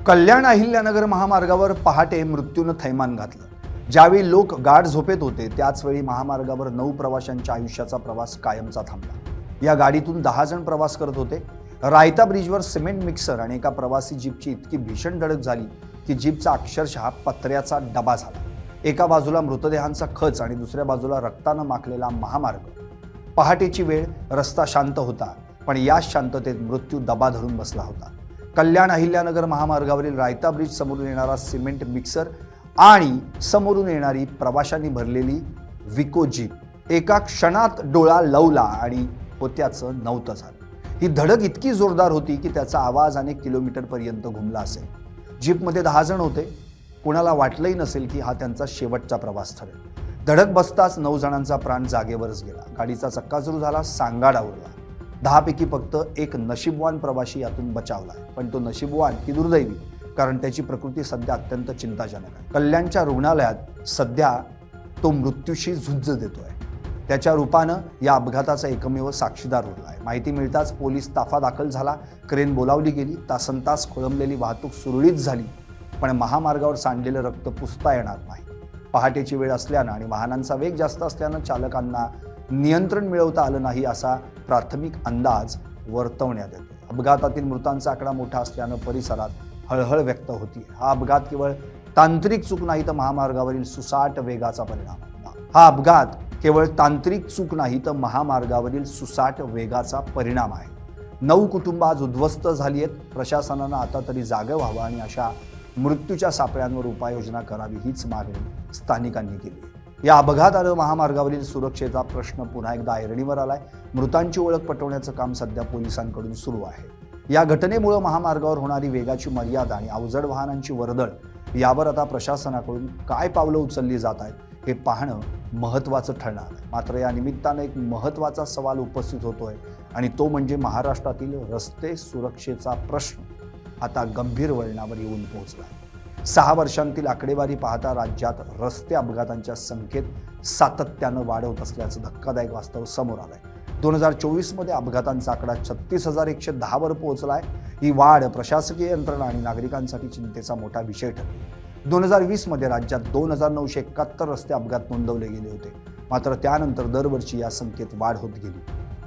कल्याण अहिल्यानगर महामार्गावर पहाटे मृत्यूनं थैमान घातलं। ज्यावेळी लोक गाढ झोपेत होते त्याच वेळी महामार्गावर 9 प्रवाशांच्या आयुष्याचा प्रवास कायमचा थांबला। या गाडीतून 10 जण प्रवास करत होते। रायता ब्रिजवर सिमेंट मिक्सर आणि एका प्रवासी जीपची इतकी भीषण धडक झाली की जीपचा अक्षरशः पत्र्याचा डबा झाला। एका बाजूला मृतदेहांचा खच आणि दुसऱ्या बाजूला रक्तानं माखलेला महामार्ग। पहाटेची वेळ, रस्ता शांत होता, पण या शांततेत मृत्यू दबा धरून बसला होता। कल्याण अहिल्यानगर महामार्गावरील रायता ब्रिज समोरून येणारा सिमेंट मिक्सर आणि समोरून येणारी प्रवाशांनी भरलेली विको जीप एका क्षणात डोळा लवला आणि होत्याचं नव्हतं झालं। ही धडक इतकी जोरदार होती की त्याचा आवाज अनेक किलोमीटर पर्यंत घुमला असेल। जीपमध्ये 10 जण होते। कोणाला वाटलंही नसेल की हा त्यांचा शेवटचा प्रवास ठरेल। धडक बसताच 9 जणांचा प्राण जागेवरच गेला। गाडीचा चक्काचूर झाला, सांगाडा उडला। 10 पैकी फक्त एक नशीबवान प्रवासी यातून बचावला, पण तो नशीबवान की दुर्दैवी, कारण त्याची प्रकृती सध्या अत्यंत चिंताजनक आहे। कल्याणच्या रुग्णालयात सध्या तो मृत्यूशी झुंज देतोय। त्याच्या रूपानं या अपघाताचा एकमेव साक्षीदार उरलाय। माहिती मिळताच पोलीस ताफा दाखल झाला, क्रेन बोलावली गेली। तासनतास खोळंबलेली वाहतूक सुरळीत झाली, पण महामार्गावर सांडलेलं रक्त पुसता येणार नाही। पहाटेची वेळ असल्यानं आणि वाहनांचा वेग जास्त असल्यानं चालकांना नियंत्रण मिळवता आलं नाही असा प्राथमिक अंदाज वर्तवण्यात येतो। अपघातातील मृतांचा आकडा मोठा असल्यानं परिसरात हळहळ व्यक्त होती। हा अपघात केवळ तांत्रिक चूक नाही तर महामार्गावरील सुसाट वेगाचा परिणाम आहे। 9 कुटुंब आज उद्ध्वस्त झाली आहेत। प्रशासनानं आता तरी जागं व्हावं आणि अशा मृत्यूच्या सापळ्यांवर उपाययोजना करावी हीच मागणी स्थानिकांनी केली। या अपघातानं महामार्गावरील सुरक्षेचा प्रश्न पुन्हा एकदा ऐरणीवर आलाय। मृतांची ओळख पटवण्याचं काम सध्या पोलिसांकडून सुरू आहे। या घटनेमुळे महामार्गावर होणारी वेगाची मर्यादा आणि अवजड वाहनांची वर्दळ यावर आता प्रशासनाकडून काय पावलं उचलली जात आहेत हे पाहणं महत्त्वाचं ठरणार आहे। मात्र या निमित्तानं एक महत्त्वाचा सवाल उपस्थित होतोय आणि तो म्हणजे महाराष्ट्रातील रस्ते सुरक्षेचा प्रश्न आता गंभीर वळणावर येऊन पोहोचला। 6 वर्षांतील आकडेवारी पाहता राज्यात रस्ते अपघातांच्या संख्येत सातत्यानं वाढ होत असल्याचं धक्कादायक वास्तव समोर आलंय। 2024 मध्ये अपघातांचा आकडा 36,110 वर पोहोचलाय। ही वाढ प्रशासकीय यंत्रणा आणि नागरिकांसाठी चिंतेचा मोठा विषय ठरली। 2020 मध्ये राज्यात 2,971 रस्ते अपघात नोंदवले गेले होते, मात्र त्यानंतर दरवर्षी या संख्येत वाढ होत गेली।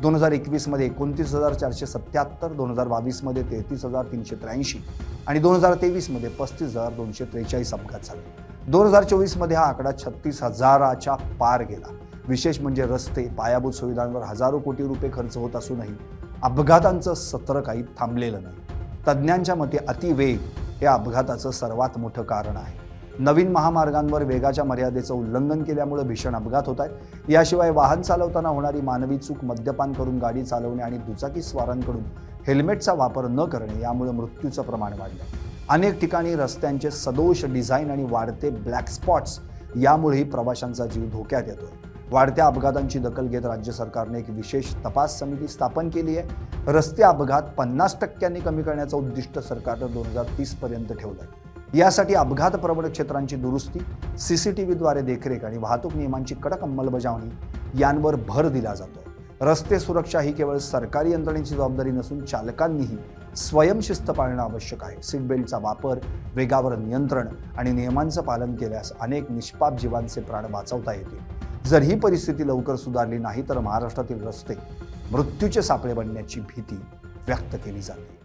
2021 मध्ये 29,477, 2022 मध्ये 33,383 आणि 2023 मध्ये 35,243 अपघात झाले। 2024 मध्ये हा आकडा 36,000च्या पार गेला। विशेष म्हणजे रस्ते, पायाभूत सुविधांवर हजारो कोटी रुपये खर्च होत असूनही अपघातांचं सत्र काही थांबलेलं नाही। तज्ज्ञांच्या मते अतिवेग हे अपघाताचं सर्वात मोठं कारण आहे। नवीन महामार्गांवर वेगाच्या मर्यादेचं उल्लंघन केल्यामुळे भीषण अपघात होत आहेत। याशिवाय वाहन चालवताना होणारी मानवी चूक, मद्यपान करून गाडी चालवणे आणि दुचाकी स्वारांकडून हेल्मेटचा वापर न करणे यामुळे मृत्यूचं प्रमाण वाढलं। अनेक ठिकाणी रस्त्यांचे सदोष डिझाईन आणि वाढते ब्लॅक स्पॉट्स यामुळेही प्रवाशांचा जीव धोक्यात येतोय। वाढत्या अपघातांची दखल घेत राज्य सरकारने एक विशेष तपास समिती स्थापन केली आहे। रस्ते अपघात 50% कमी करण्याचं उद्दिष्ट सरकारनं 2030 पर्यंत ठेवलंय। यासाठी अपघात प्रवण क्षेत्रांची दुरुस्ती, CCTVद्वारे देखरेख आणि वाहतूक नियमांची कडक अंमलबजावणी यांवर भर दिला जातोय। रस्ते सुरक्षा ही केवळ सरकारी यंत्रणेची जबाबदारी नसून चालकांनीही स्वयंशिस्त पाळणं आवश्यक आहे। सीट बेल्टचा वापर, वेगावर नियंत्रण आणि नियमांचं पालन केल्यास अनेक निष्पाप जीवांचे प्राण वाचवता येतील। जर ही परिस्थिती लवकर सुधारली नाही तर महाराष्ट्रातील रस्ते मृत्यूचे सापळे बनण्याची भीती व्यक्त केली जाते।